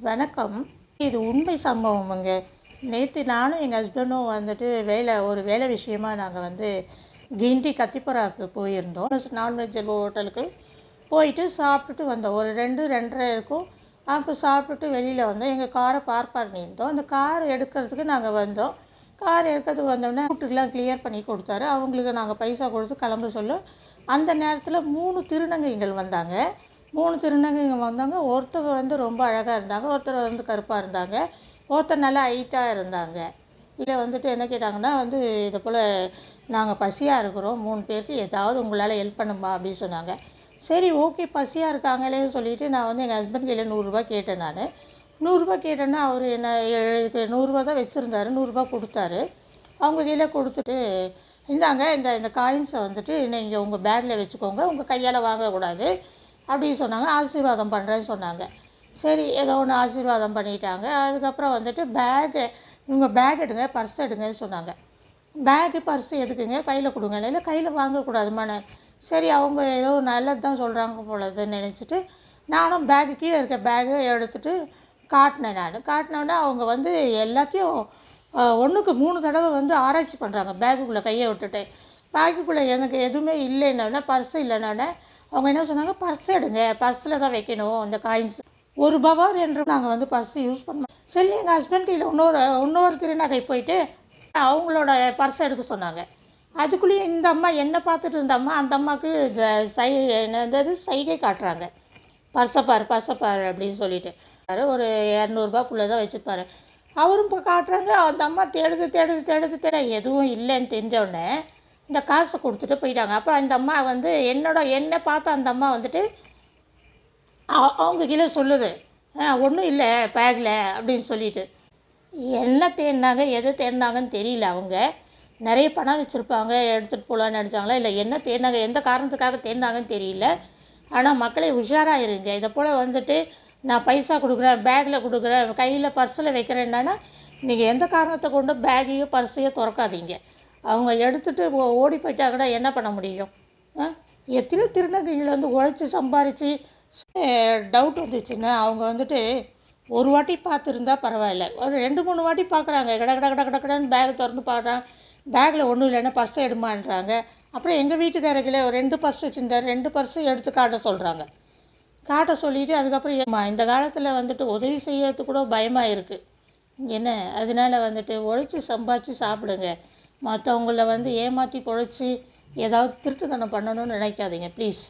வணக்கம். இது உண்மை சம்பவமுங்க. நேத்து நானும் எங்க ஹஸ்பண்டும் வந்துட்டு ஒரு வேலை விஷயமா நாங்க வந்து கிண்டி கத்திப்பராக்கு போயிருந்தோம். நான்வெஜ் ஹோட்டலுக்கு போயிட்டு சாப்பிட்டுட்டு வந்தோம். ஒரு 2, 2:30 இருக்கும். அப்போ சாப்பிட்டுட்டு வெளியில் வந்தோம். எங்கள் காரை பார்க் பண்ணியிருந்தோம். அந்த கார் எடுக்கிறதுக்கு நாங்கள் வந்தோம். கார் எடுக்கிறதுக்கு வந்தோடனே ரூட்டுக்கெலாம் கிளியர் பண்ணி கொடுத்தாரு. அவங்களுக்கு நாங்கள் பைசா கொடுத்து கிளம்ப சொல்ல, அந்த நேரத்தில் 3 திருநங்கைகள் வந்தாங்க. 3 திருநங்கைங்க வந்தாங்க. ஒருத்தங்க வந்து ரொம்ப அழகாக இருந்தாங்க, ஒருத்தர் வந்து கருப்பாக இருந்தாங்க, ஒருத்தர் நல்லா ஹைட்டாக இருந்தாங்க. இதில் வந்துட்டு என்ன கேட்டாங்கன்னா வந்து, இதை போல் நாங்கள் பசியாக இருக்கிறோம் 3 பேருக்கு, ஏதாவது உங்களால் ஹெல்ப் பண்ணுமா அப்படின்னு சொன்னாங்க. சரி ஓகே, பசியாக இருக்காங்களே சொல்லிவிட்டு நான் வந்து எங்கள் ஹஸ்பண்ட் கையில் 100 கேட்டேன். நான் 100 கேட்டேன்னா அவர் என்ன 100 தான் வச்சுருந்தாரு. 100 கொடுத்தாரு. அவங்க கையில் கொடுத்துட்டு, இந்தாங்க இந்த காயின்ஸை வந்துட்டு நீங்கள் உங்கள் பேக்கில் வச்சுக்கோங்க, உங்கள் கையால் வாங்கக்கூடாது அப்படின்னு சொன்னாங்க. ஆசீர்வாதம் பண்ணுறேன்னு சொன்னாங்க. சரி ஏதோ ஒன்று ஆசீர்வாதம் பண்ணிட்டாங்க. அதுக்கப்புறம் வந்துட்டு உங்கள் பேக் எடுங்க, பர்ஸ் எடுங்கன்னு சொன்னாங்க. பேக்கு பர்ஸு எதுக்குங்க, கையில் கொடுங்க. இல்லை கையில் வாங்கக்கூடாதுமான. சரி அவங்க ஏதோ நல்லது தான் சொல்கிறாங்க போலதுன்னு நினச்சிட்டு நானும் கீழே இருக்க பேக்கை எடுத்துகிட்டு காட்டினேன். காட்டினோன்னே அவங்க வந்து எல்லாத்தையும் ஒன்றுக்கு 3 தடவை வந்து ஆராய்ச்சி பண்ணுறாங்க. பேக்குக்குள்ளே கையை விட்டுட்டு, பேக்குக்குள்ளே எனக்கு எதுவுமே இல்லைன்னொடனே, பர்ஸு இல்லைன்னொடனே அவங்க என்ன சொன்னாங்க, பர்ஸ் எடுங்க, பர்ஸில் தான் வைக்கணும் இந்த காயின்ஸ். ₹1 2 நாங்கள் வந்து பர்ஸு யூஸ் பண்ணோம். சரி எங்கள் ஹஸ்பண்ட் கையில் இன்னொரு திருநகை போயிட்டு அவங்களோட பர்ஸை எடுக்க சொன்னாங்க. அதுக்குள்ளேயும் இந்த அம்மா என்னை பார்த்துட்டு இருந்த அம்மா அந்த அம்மாவுக்கு என்னது சைகை காட்டுறாங்க. பர்ஸை பாரு அப்படின்னு சொல்லிட்டு ஒரு ₹200 தான் வச்சுருப்பாரு. அவரும் இப்போ காட்டுறாங்க. அந்த அம்மா தேட எதுவும் இல்லைன்னு தெரிஞ்சவுடனே இந்த காசை கொடுத்துட்டு போயிட்டாங்க. அப்போ அந்த அம்மா வந்து என்னை பார்த்து அந்த அம்மா வந்துட்டு அவங்க கீழே சொல்லுது, ஒன்றும் இல்லை பேக்கில் அப்படின்னு சொல்லிட்டு. என்ன தேடினாங்க, எது தேடினாங்கன்னு தெரியல. அவங்க நிறைய பணம் வச்சுருப்பாங்க, எடுத்துகிட்டு போகலான்னு நினச்சாங்களா, இல்லை என்ன தேடினாங்க, எந்த காரணத்துக்காக தேடினாங்கன்னு தெரியல. ஆனால் மக்களை உஷாராக இருங்க. இதை போல் வந்துட்டு நான் பைசா கொடுக்குறேன், பேக்கில் கொடுக்குறேன், கையில் பர்ஸில் வைக்கிறேன்னா நீங்கள் எந்த காரணத்தை கொண்டு பேக்கையோ பர்ஸையோ திறக்காதீங்க. அவங்க எடுத்துகிட்டு ஓடி போயிட்டா கூட என்ன பண்ண முடியும்? எத்தனையோ திருநங்கைகள் வந்து உழைச்சி சம்பாரித்து டவுட் வந்துச்சுன்னா அவங்க வந்துட்டு ஒரு வாட்டி பார்த்துருந்தா பரவாயில்ல, ஒரு 2-3 வாட்டி பார்க்குறாங்க. கடன்னு பேக்கை திறந்து பார்க்குறாங்க. பேக்கில் ஒன்றும் இல்லைன்னா பர்ஸை எடுமான்றாங்க. அப்புறம் எங்கள் வீட்டுக்காரர்களே ஒரு 2 பர்ஸ் வச்சுருந்தார், 2 பர்ஸும் எடுத்து காட்ட சொல்கிறாங்க. காட்ட சொல்லிவிட்டு அதுக்கப்புறம் இந்த காலத்தில் வந்துட்டு உதவி செய்யறதுக்கு கூட பயமாக இருக்குது. என்ன அதனால் வந்துட்டு உழைச்சி சம்பாதிச்சு சாப்பிடுங்க. மற்றவங்கள வந்து ஏமாற்றி பொழைச்சி ஏதாவது திருட்டுத்தனம் பண்ணணும்னு நினைக்காதீங்க ப்ளீஸ்.